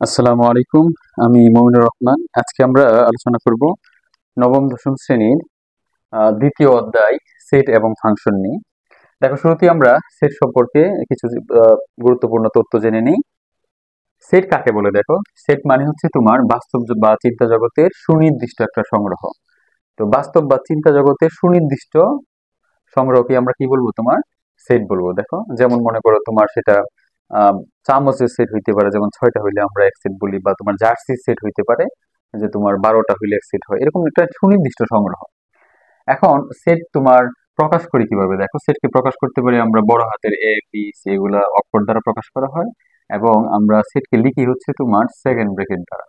আসসালামু আলাইকুম। আমি মমিনুর রহমান। আজকে আমরা আলোচনা করব নবম দশম শ্রেণীর দ্বিতীয় অধ্যায় সেট এবং ফাংশন নিয়ে। দেখো, শুরুতেই আমরা সেট সম্পর্কে কিছু গুরুত্বপূর্ণ তথ্য জেনে নিই। সেট কাকে বলে? দেখো, সেট মানে হচ্ছে তোমার বাস্তব বা চিন্তা জগতের সুনির্দিষ্ট একটা সংগ্রহ। তো বাস্তব বা চিন্তা জগতের সুনির্দিষ্ট সংগ্রহকে আমরা কি বলবো? তোমার সেট বলবো। দেখো, যেমন মনে করো তোমার সেটা আহ চামচের সেট হইতে পারে, যেমন 6টা হইলে আমরা এক সেট বলি, বা তোমার জার্সির সেট হইতে পারে, যে তোমার 12টা হইলে এক সেট হয়, এরকম একটা সুনির্দিষ্ট সংগ্রহ। এখন সেট তোমার প্রকাশ করি কিভাবে? দেখো, সেটকে প্রকাশ করতে পারি আমরা বড় হাতের এ বি সি, এগুলা অক্ষর দ্বারা প্রকাশ করা হয়, এবং আমরা সেটকে লিখি হচ্ছে তোমার সেকেন্ড ব্র্যাকেট দ্বারা।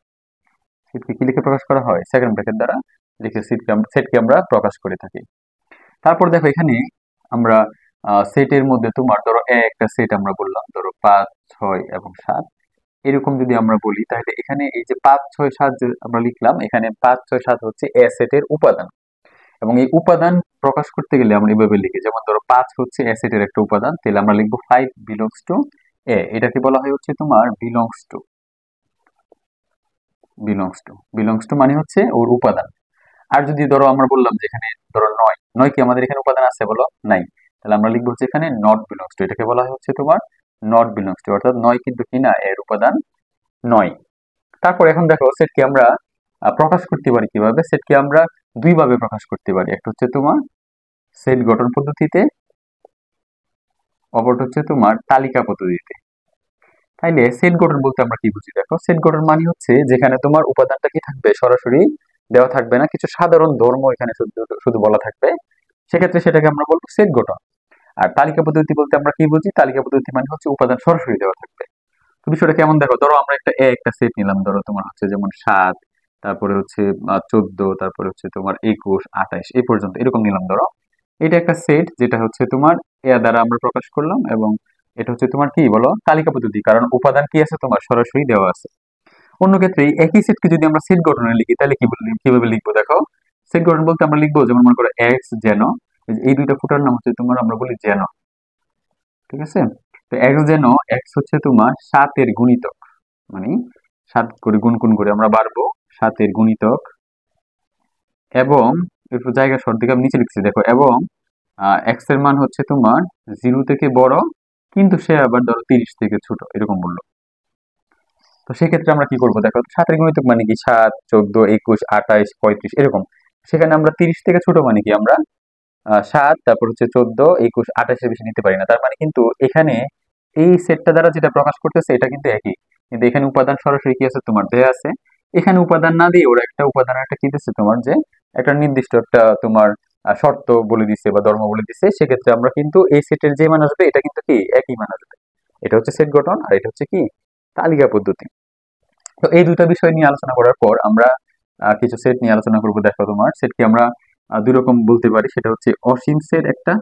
সেটকে কি লিখে প্রকাশ করা হয়? সেকেন্ড ব্র্যাকেট দ্বারা লিখে সেটকে আমরা প্রকাশ করে থাকি। তারপর দেখো, এখানে আমরা সেটের মধ্যে তোমার ধরো একটা সেট আমরা বললাম, ধরো 5, 6 এবং 7, এরকম যদি আমরা বলি, তাহলে এখানে এই যে 5, 6, 7 যে আমরা লিখলাম, এখানে 5, 6, 7 হচ্ছে এ সেটের উপাদান। এবং এই উপাদান প্রকাশ করতে গেলে আমরা এভাবে লিখি, যেমন ধরো 5 হচ্ছে এ সেটের একটা উপাদান, তাহলে আমরা লিখবো 5 বিলংস টু এ। এটাকে বলা হয় হচ্ছে তোমার বিলংস টু মানে হচ্ছে ওর উপাদান। আর যদি ধরো আমরা বললাম যে এখানে ধরো 9, 9 কি আমাদের এখানে উপাদান আছে? বলো, নাই। তাহলে আমরা লিখবো হচ্ছে এখানে নট বিলংস টু। এটাকে বলা হচ্ছে তোমার নট বিলংস টু, অর্থাৎ 9 কিন্তু কি না, এর উপাদান নয়। তারপর এখন দেখো, সেটকে আমরা প্রকাশ করতে পারি কিভাবে? সেটকে আমরা দুই ভাবে প্রকাশ করতে পারি। একটা হচ্ছে তোমার সেট গঠন পদ্ধতিতে, অপরটা হচ্ছে তোমার তালিকা পদ্ধতিতে। তাইলে সেট গঠন বলতে আমরা কি বুঝি? দেখো, সেট গঠন মানে হচ্ছে যেখানে তোমার উপাদানটা কি থাকবে, সরাসরি দেওয়া থাকবে না, কিছু সাধারণ ধর্ম এখানে শুধু শুধু বলা থাকবে, সেক্ষেত্রে সেটাকে আমরা বলবো সেট গঠন। আর তালিকা পদ্ধতি বলতে আমরা কি বুঝি? তালিকা পদ্ধতি মানে হচ্ছে উপাদান সরাসরি দেওয়া থাকবে। তো বিষয়টা কেমন? দেখো, ধরো আমরা একটা সেট নিলাম, ধরো তোমার হচ্ছে যেমন 7, তারপরে হচ্ছে 14, তারপরে হচ্ছে তোমার 21, 28 এই পর্যন্ত এরকম নিলাম। ধরো এটা একটা সেট, যেটা হচ্ছে তোমার এ দ্বারা আমরা প্রকাশ করলাম, এবং এটা হচ্ছে তোমার কি বলো, তালিকা পদ্ধতি, কারণ উপাদান কি আছে তোমার সরাসরি দেওয়া আছে। অন্য ক্ষেত্রে একই সেটকে যদি আমরা সেট গঠনে লিখি, তাহলে কিভাবে লিখবো? দেখো, সেট গঠন বলতে আমরা লিখবো, যেমন মনে করো এক্স যেন, এই দুইটা ফুটার নাম হচ্ছে তোমার আমরা বলি যেন, ঠিক আছে? তো এক্স যেন, এক্স হচ্ছে তোমার 7 এর গুণিতক, মানে 7 করে গুণ করে আমরা বাড়বো, 7 এর গুণিতক, এবং একটু জায়গা শর্ট দিকে আমি নিচে লিখছি, দেখো, এবং এক্স এর মান হচ্ছে তোমার 0 থেকে বড়, কিন্তু সে আবার ধরো 30 থেকে ছোট, এরকম বললো। তো সেক্ষেত্রে আমরা কি করবো? দেখো, 7 এর গুণিতক মানে কি? 7, 14, 21, 28, 35 এরকম। সেখানে আমরা 30 থেকে ছোট মানে কি? আমরা 7, তারপর হচ্ছে 14, 21, 28 এর বেশি নিতে পারি না। তার মানে কিন্তু এখানে এই সেটটা দ্বারা যেটা প্রকাশ করতেছে এটা কিন্তু একই, কিন্তু এখানে উপাদান সরাসরি কি আছে তোমার দেয়া আছে। এখানে উপাদান না দিয়ে ওরা একটা উপাদান একটা কি দিচ্ছে তোমার, যে একটা নির্দিষ্ট একটা তোমার শর্ত বলে দিছে বা ধর্ম বলে দিছে। সেক্ষেত্রে আমরা কিন্তু এই সেটের যে মান আসবে এটা কিন্তু কি একই মান আসবে। এটা হচ্ছে সেট গঠন, আর এটা হচ্ছে কি তালিকা পদ্ধতি। তো এই দুইটা বিষয় নিয়ে আলোচনা করার পর আমরা কিছু সেট নিয়ে আলোচনা করবো। দেখো, তোমার সেটকে আমরা দুই রকম বলতে পারি, সেটা হচ্ছে অসীম সেট একটা,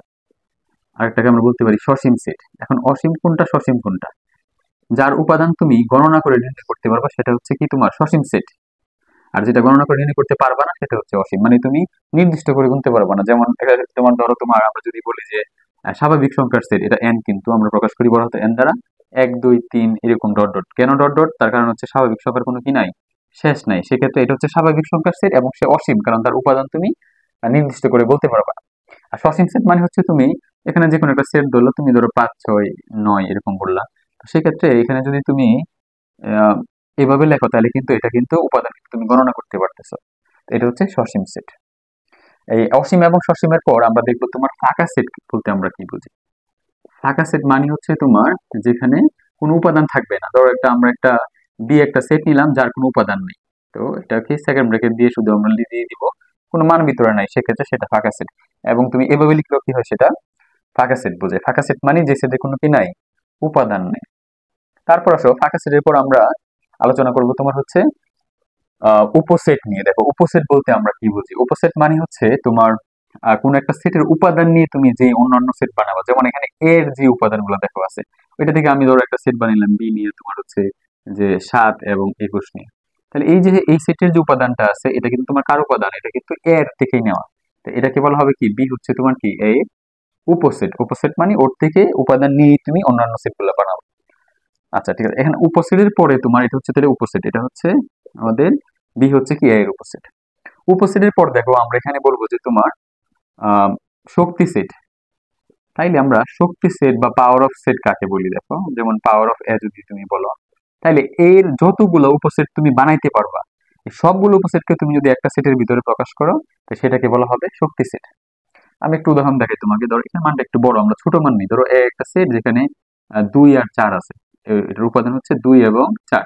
আরেকটাকে আমরা বলতে পারি সসীম সেট। এখন অসীম কোনটা, সসীম কোনটা? যার উপাদান তুমি গণনা করে নির্ণয় করতে পারবা সেটা হচ্ছে কি তোমার সসীম সেট, আর যেটা গণনা করে নির্ণয় করতে পারবা না সেটা হচ্ছে অসীম, মানে তুমি নির্দিষ্ট করে গুনতে পারবা না। যেমন এটা তোমার ধরো তোমার আমরা যদি বলি যে স্বাভাবিক সংখ্যার সেট, এটা এন, কিন্তু আমরা প্রকাশ করি বড় হাতে এন দ্বারা, 1, 2, 3 এরকম ডট ডট। কেন ডট ডট? তার কারণ হচ্ছে স্বাভাবিক সংখ্যার কোনো কি নাই, শেষ নাই। সেক্ষেত্রে এটা হচ্ছে স্বাভাবিক সংখ্যার সেট, এবং সে অসীম, কারণ তার উপাদান তুমি নির্দিষ্ট করে বলতে পারবা না। আর সসীম সেট মানে হচ্ছে তুমি এখানে যে কোনো একটা সেট ধরলো, তুমি ধরো 5, 6, 9 এরকম বললা, তো সেক্ষেত্রে এখানে যদি তুমি আহ, এভাবে লেখো, তাহলে কিন্তু এটা কিন্তু উপাদান তুমি গণনা করতে পারতেছো। তো এটা হচ্ছে সসীম সেট। এই অসীম এবং সসীমের পর আমরা দেখবো তোমার ফাঁকা সেট বলতে আমরা কি বুঝি। ফাঁকা সেট মানে হচ্ছে তোমার যেখানে কোনো উপাদান থাকবে না। ধরো আমরা একটা সেট নিলাম যার কোনো উপাদান নেই, তো এটাকে সেকেন্ড ব্র্যাকেট দিয়ে শুধু আমরা দিয়ে দিব, কোনো মান ভিতরে নাই, সেক্ষেত্রে সেটা ফাঁকা সেট। এবং তুমি এভাবে লিখলেও কি হয়, সেটা ফাঁকা সেট বোঝায়। ফাঁকা সেট মানে যে সেটে কোনো কি নাই, উপাদান নেই। তারপর আসো, ফাঁকা সেটের পর আমরা আলোচনা করব তোমার হচ্ছে উপসেট নিয়ে। দেখো, উপসেট বলতে আমরা কি বুঝি? উপসেট মানে হচ্ছে তোমার কোন একটা সেটের উপাদান নিয়ে তুমি যে অন্যান্য সেট বানাবো, যেমন এখানে এর যে উপাদানগুলো দেখো আছে, ওইটা থেকে আমি ধরো একটা সেট বানাইলাম বি নিয়ে, তোমার হচ্ছে যে 7 এবং 21 নিয়ে। তাহলে এই যে এই সেটের যে উপাদানটা আছে, এটা কিন্তু তোমার কার উপাদান? এটা কিন্তু এর থেকেই নেওয়া। তো এটাকে বলা হবে কি, বি হচ্ছে তোমার কি উপসেট। উপসেট মানে ওর থেকে উপাদান নিয়ে তুমি অন্যান্য সেট গুলো বানাবো। আচ্ছা ঠিক আছে, এখানে উপসেটের পরে তোমার এটা হচ্ছে তাহলে উপসেট, এটা হচ্ছে আমাদের বি হচ্ছে কি এর উপসেট। উপসেটের পর দেখো আমরা এখানে বলবো যে তোমার আহ শক্তি সেট। তাইলে আমরা শক্তি সেট বা পাওয়ার অফ সেট কাকে বলি দেখো, যেমন পাওয়ার অফ এ যদি তুমি বলো, তাইলে এর যতগুলো উপসেট তুমি বানাইতে পারবা, এই সবগুলো উপসেটকে তুমি যদি একটা সেটের ভিতরে প্রকাশ করো, তো সেটাকে বলা হবে শক্তি সেট। আমি একটু উদাহরণ দেখাই তোমাকে, ধরো এখানে মানটা একটু বড়, আমরা ছোট মান নিই, ধরো এ একটা সেট যেখানে 2 আর 4 আছে, এটার উপাদান হচ্ছে 2 এবং 4।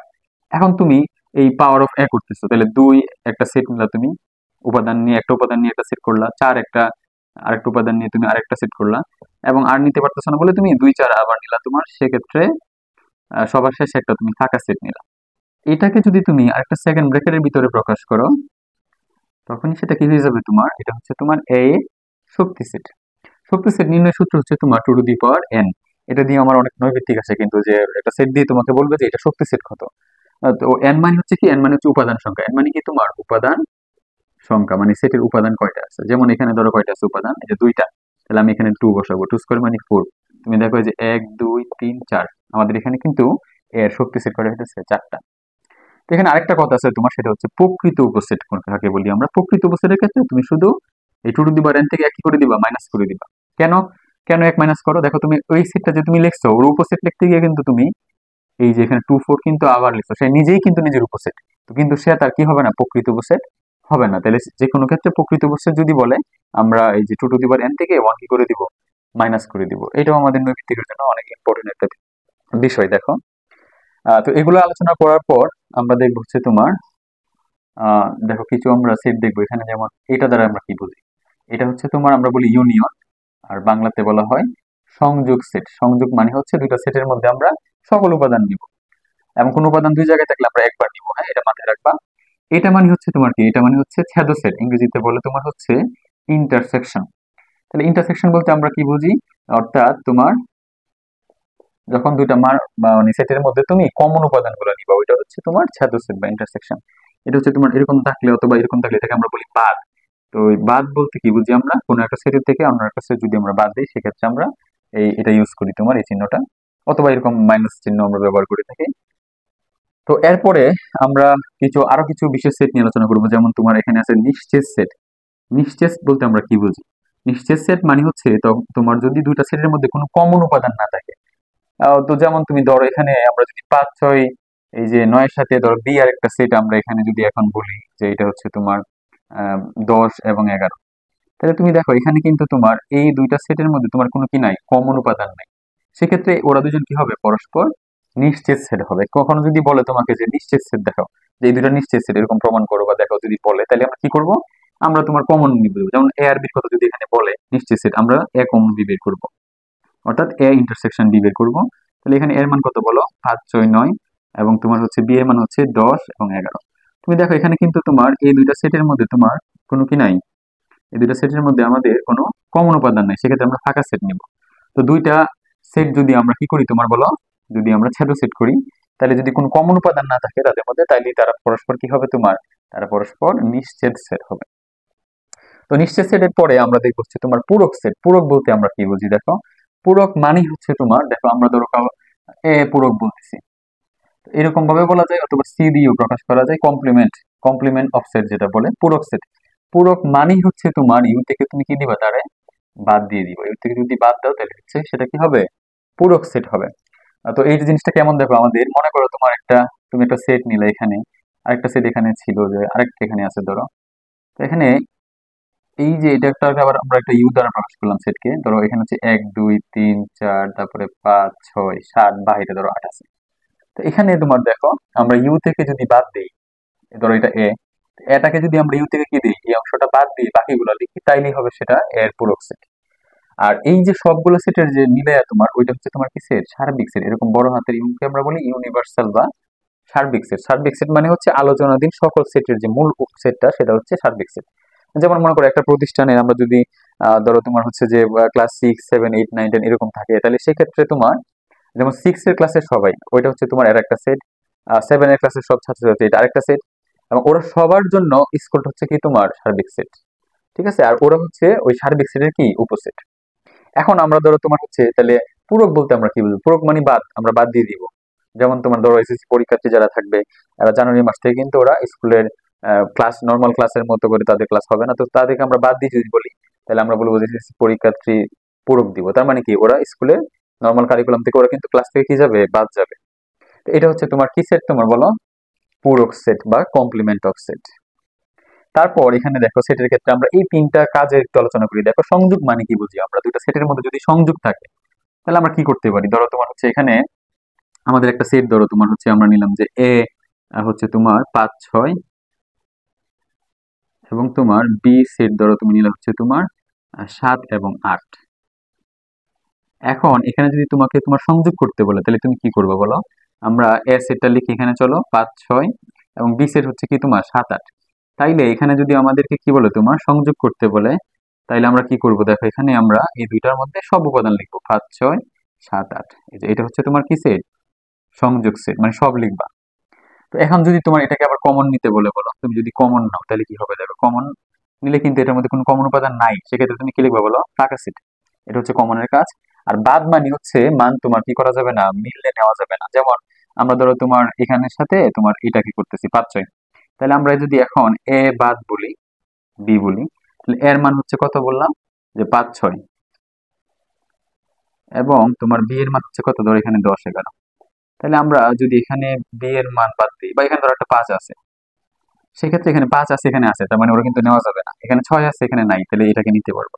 এখন তুমি এই পাওয়ার অফ এ করতেছো, তাহলে 2 একটা সেট নিলা তুমি, উপাদান নিয়ে একটা উপাদান নিয়ে একটা সেট করলা, 4 একটা আরেকটা উপাদান নিয়ে তুমি আরেকটা সেট করলা, এবং আর নিতে পারতেছো না বলে তুমি 2 4 আবার নিলা, তোমার সেক্ষেত্রে সবার শেষে একটা তুমি ফাঁকা সেট নিলা। এটাকে যদি তুমি আরেকটা সেকেন্ড ব্র্যাকেটের ভিতরে প্রকাশ করো, তখনই সেটা কি হয়ে যাবে, তোমার এটা হচ্ছে তোমার এ শক্তি সেট। শক্তি সেট নির্ণয় সূত্র হচ্ছে তোমার 2 টু দি পাওয়ার n। এটা দিয়ে আমার অনেক নৈর্ব্যক্তিক আছে, কিন্তু যে একটা সেট দিয়ে তোমাকে বলবে যে এটা শক্তি সেট কত। তো n মানে হচ্ছে কি, n মানে হচ্ছে উপাদান সংখ্যা, n মানে কি তোমার উপাদান সংখ্যা, মানে সেটের উপাদান কয়টা আছে। যেমন এখানে ধরো কয়টা আছে উপাদান, এই যে 2টা, তাহলে আমি এখানে 2 বসাবো, 2 স্কোয়ার মানে 4। তুমি দেখো এই যে 1 2 3 4, আমাদের এখানে কিন্তু এর শক্তি সেট করা হইতেছে 4টা। তো এখানে আরেকটা কথা আছে তোমার, সেটা হচ্ছে প্রকৃত উপসেট কাকে বলি আমরা। প্রকৃত উপসেটের ক্ষেত্রে তুমি শুধু এই 2 টু দি পাওয়ার n থেকে এক কি করে দিবা, মাইনাস করে দিবা। কেন, কেন এক মাইনাস করো, দেখো তুমি ওই সেটটা যে তুমি লিখছো ওর উপসেট লিখতে গিয়ে কিন্তু তুমি এই যে এখানে 2 4 কিন্তু আবার লিখছো, সে নিজেই কিন্তু নিজের উপসেট, তো কিন্তু সে তার কি হবে না, প্রকৃত উপসেট হবে না। তাহলে যে কোনো ক্ষেত্রে প্রকৃত উপসেট যদি বলে, আমরা এই যে 2 টু দি পাওয়ার n থেকে 1 কি করে দিব, মাইনাস করে দিব। এটাও আমাদের নৈর্ব্যক্তিকের জন্য অনেক ইম্পর্টেন্ট একটা বিষয় দেখো। তো এগুলো আলোচনা করার পর আমরা দেখবো হচ্ছে তোমার দেখো কিছু আমরা সেট দেখবো এখানে, যেমন এটা দ্বারা আমরা কি বুঝি, এটা হচ্ছে তোমার আমরা বলি ইউনিয়ন, আর বাংলাতে বলা হয় সংযোগ সেট। সংযোগ মানে হচ্ছে দুইটা সেটের মধ্যে আমরা সকল উপাদান নিব, এবং কোন উপাদান দুই জায়গায় থাকলে আমরা একবার নিব, হ্যাঁ এটা মাথায় রাখবা। এটা মানে হচ্ছে তোমার কি, এটা মানে হচ্ছে ছেদ সেট, ইংরেজিতে বলে তোমার হচ্ছে ইন্টারসেকশন। তাহলে ইন্টারসেকশন বলতে আমরা কি বুঝি, অর্থাৎ তোমার যখন দুইটা মানে সেটের মধ্যে তুমি কমন উপাদানগুলো নিবা, ওইটা হচ্ছে তোমার ছেদ সেট বা ইন্টারসেকশন। এটা হচ্ছে তোমার এরকম থাকলে অথবা এরকম থাকলে এটাকে আমরা বলি বাদ। তো ওই বাদ বলতে কি বুঝি, আমরা কোনো একটা সেটের থেকে অন্য একটা সেট যদি আমরা বাদ দিই, সেক্ষেত্রে আমরা এটা ইউজ করি তোমার এই চিহ্নটা, অথবা এরকম মাইনাস চিহ্ন আমরা ব্যবহার করে থাকি। তো এরপরে আমরা আরো কিছু বিশেষ সেট নিয়ে আলোচনা করবো, যেমন তোমার এখানে আছে নিশ্চেদ সেট। নিশ্চেদ বলতে আমরা কি বুঝি, নিশ্চেদ সেট মানে হচ্ছে তোমার যদি দুইটা সেটের মধ্যে কোনো কমন উপাদান না থাকে। তো যেমন তুমি ধরো এখানে আমরা যদি 5 6 এই যে 9-এর সাথে ধরো বি আর একটা সেট আমরা এখানে যদি এখন বলি যে এটা হচ্ছে তোমার 10 এবং 11, তাহলে তুমি দেখো এখানে কিন্তু তোমার এই দুইটা সেটের মধ্যে তোমার কোনো কি নাই, কমন উপাদান নাই। সেক্ষেত্রে ওরা দুজন কি হবে, পরস্পর নিশ্চিত সেট হবে। কখনো যদি বলে তোমাকে যে নিশ্চিত সেট দেখাও, যে এই দুটো নিশ্চিত সেট এরকম প্রমাণ করো বা দেখাও যদি বলে, তাহলে আমরা কি করব, আমরা তোমার কমন নিব। যেমন এ আর বির কথা যদি এখানে বলে নিশ্চিত সেট, আমরা এ কমন বি বের করবো, অর্থাৎ এ ইন্টারসেকশন বি বের করবো। তাহলে এখানে এর মান কত বলো, 5 6 9, এবং তোমার হচ্ছে বি এর মান হচ্ছে 10 এবং 11। তুমি দেখো এখানে কিন্তু তোমার এই দুইটা সেটের মধ্যে তোমার কোনো কি নাই, এই দুইটা সেটের মধ্যে আমাদের কোনো কমন উপাদান নাই, সেক্ষেত্রে আমরা ফাঁকা সেট নিব। তো দুইটা সেট যদি আমরা কি করি তোমার বলো, যদি আমরা ছেদ সেট করি, তাহলে যদি কোনো কমন উপাদান না থাকে তাদের মধ্যে, তাহলে তারা পরস্পর কি হবে তোমার, তারা পরস্পর নিশ্চেদ সেট হবে। তো নিশ্চেদ সেটের পরে আমরা দেখবো হচ্ছে তোমার পূরক সেট। পূরক বলতে আমরা কি বুঝি দেখো, পূরক মানে হচ্ছে তোমার, দেখো আমরা ধরো এ পূরক বলতেছি, এরকম ভাবে বলা যায়, অথবা সি দিয়েও প্রকাশ করা যায়, কমপ্লিমেন্ট, কমপ্লিমেন্ট অফ সেট যেটা বলে পূরক সেট। পূরক মানেই হচ্ছে তোমার ইউ থেকে তুমি কি দিবা, তারে বাদ দিয়ে দিবা। ইউ থেকে যদি বাদ দাও তাহলে হচ্ছে সেটা কি হবে, পূরক সেট হবে। তো এই জিনিসটা কেমন দেখো, আমাদের মনে করো তোমার তুমি একটা সেট নিলে, এখানে আরেকটা সেট এখানে ছিল, যে আরেকটা এখানে আছে ধরো, তো এখানে এই যে এটা একটা আবার আমরা একটা ইউ দ্বারা প্রকাশ করলাম সেটকে, ধরো এখানে হচ্ছে 1 2 3 4, তারপরে 5 6 7 বা এটা ধরো 8 আছে। তো এখানে তোমার দেখো আমরা ইউ থেকে যদি বাদ দিই, ধরো এটা এটাকে যদি আমরা ইউ থেকে কি দিই, এই অংশটা বাদ দিয়ে বাকিগুলো লিখি, তাইলেই হবে সেটা এর পূরক সেট। আর এই যে সবগুলো সেটের যে মিলায়া তোমার ওইটা হচ্ছে তোমার কি সেট, সার্বিক সেট। এরকম বড় হাতের ইউকে আমরা বলি ইউনিভার্সাল বা সার্বিক সেট। সার্বিক সেট মানে হচ্ছে আলোচনাধীন সকল সেটের যে মূল সেটটা, সেটা হচ্ছে সার্বিক সেট। যেমন মনে করো একটা প্রতিষ্ঠানে আমরা যদি ধরো তোমার হচ্ছে যে ক্লাস 6 7 8 9 10 এরকম থাকে, তাহলে সেক্ষেত্রে তোমার যেমন 6 এর ক্লাসের সবাই, ওইটা হচ্ছে তোমার এর একটা সেট, 7 এর ক্লাসের সব ছাত্রছাত্রী এটা আরেকটা সেট, এবং ওরা সবার জন্য স্কুলটা হচ্ছে কি তোমার সার্বিক সেট। ঠিক আছে, আর ওরা হচ্ছে ওই সার্বিক সেটের কি উপসেট। এখন আমরা ধরো তোমার হচ্ছে তাহলে পূরক বলতে আমরা কি বুঝবো, পূরক মানে বাদ, আমরা বাদ দিয়ে দিব। যেমন তোমার ধরো এসএসসি পরীক্ষার্থী যারা থাকবে, এরা জানুয়ারি মাস থেকে কিন্তু ওরা স্কুলের ক্লাস, নর্মাল ক্লাসের মতো করে তাদের ক্লাস হবে না, তো তাদেরকে আমরা বাদ দিয়ে যদি বলি, তাহলে আমরা বলবো যে এসএসসি পরীক্ষার্থী পূরক দিব। তার মানে কি, ওরা স্কুলের নর্মাল কারিকুলাম থেকে ওরা কিন্তু ক্লাস থেকে কি যাবে, বাদ যাবে। তো এটা হচ্ছে তোমার কি সেট, তোমার বলো পূরক সেট বা কমপ্লিমেন্ট অফ সেট। তারপর এখানে দেখো সেটের ক্ষেত্রে আমরা এই তিনটা কাজের একটু আলোচনা করি। দেখো সংযোগ মানে কি বুঝি আমরা, দুইটা সেটের মধ্যে যদি সংযোগ থাকে তাহলে আমরা কি করতে পারি। ধরো তোমার হচ্ছে এখানে আমাদের একটা সেট, ধরো তোমার হচ্ছে আমরা নিলাম যে এ হচ্ছে তোমার 5 6, এবং তোমার বি সেট ধরো তুমি নিলে হচ্ছে তোমার 7 এবং 8। এখন এখানে যদি তোমাকে তোমার সংযোগ করতে বলে তাহলে তুমি কি করবে বলো। আমরা এ সেটটা লিখি এখানে, চলো 5 6, এবং বি সেট হচ্ছে কি তোমার 7 8। তাইলে এখানে যদি আমাদেরকে কি বলে তোমার সংযোগ করতে বলে, তাইলে আমরা কি করব, দেখো এখানে আমরা এই দুইটার মধ্যে সব উপাদান লিখবো, 5 6 7 8। এই যে এটা হচ্ছে তোমার কি সেট, সংযোগ সেট, মানে সব লিখবা। তো এখন যদি তোমার এটাকে আবার কমন নিতে বলে, বলো তুমি যদি কমন নাও তাহলে কি হবে, দেখো কমন নিলে কিন্তু এটার মধ্যে কোনো কমন উপাদান নাই, সেক্ষেত্রে তুমি কি লিখবা বলো, ফাঁকা সেট। এটা হচ্ছে কমনের কাজ। আর বাদ মানে হচ্ছে মান তোমার কি করা যাবে না, মিললে নেওয়া যাবে না। যেমন আমরা ধরো তোমার এখানের সাথে তোমার এটা কি করতেছি 5 6, তাহলে আমরা যদি এখন এ বাদ বলি, বি বলি, তাহলে এর মান হচ্ছে কত বললাম, যে 5 6, এবং তোমার বি এর মান হচ্ছে কত, ধরো এখানে 10 11। তাহলে আমরা যদি এখানে বি এর মান বাদ দিই, বা এখানে ধরো একটা 5 আছে, সেক্ষেত্রে এখানে 5 আছে এখানে আছে, তার মানে ওরা কিন্তু নেওয়া যাবে না। এখানে 6 আছে এখানে নাই, তাহলে এটাকে নিতে পারবো।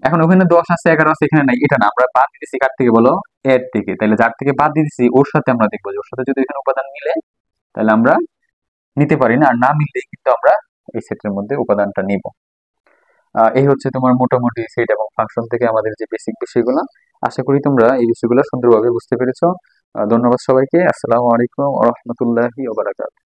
এখন ওখানে 10 আছে 11 আছে এখানে নাই, এটা না, আমরা বাদ দিতেছি কার থেকে বলো, এর থেকে। তাহলে যার থেকে বাদ দিতেছি ওর সাথে আমরা দেখবো যে ওর সাথে যদি এখানে উপাদান মিলে তাহলে আমরা নিতে পারি, না আর না মিললেই কিন্তু আমরা এই সেটের মধ্যে উপাদানটা নিব। এই হচ্ছে তোমার মোটামুটি সেট এবং ফাংশন থেকে আমাদের যে বেসিক বিষয়গুলো। আশা করি তোমরা এই বিষয়গুলো সুন্দরভাবে বুঝতে পেরেছো। ধন্যবাদ সবাইকে। আসসালামু আলাইকুম ওয়া রাহমাতুল্লাহি ওয়া বারাকাতুহু।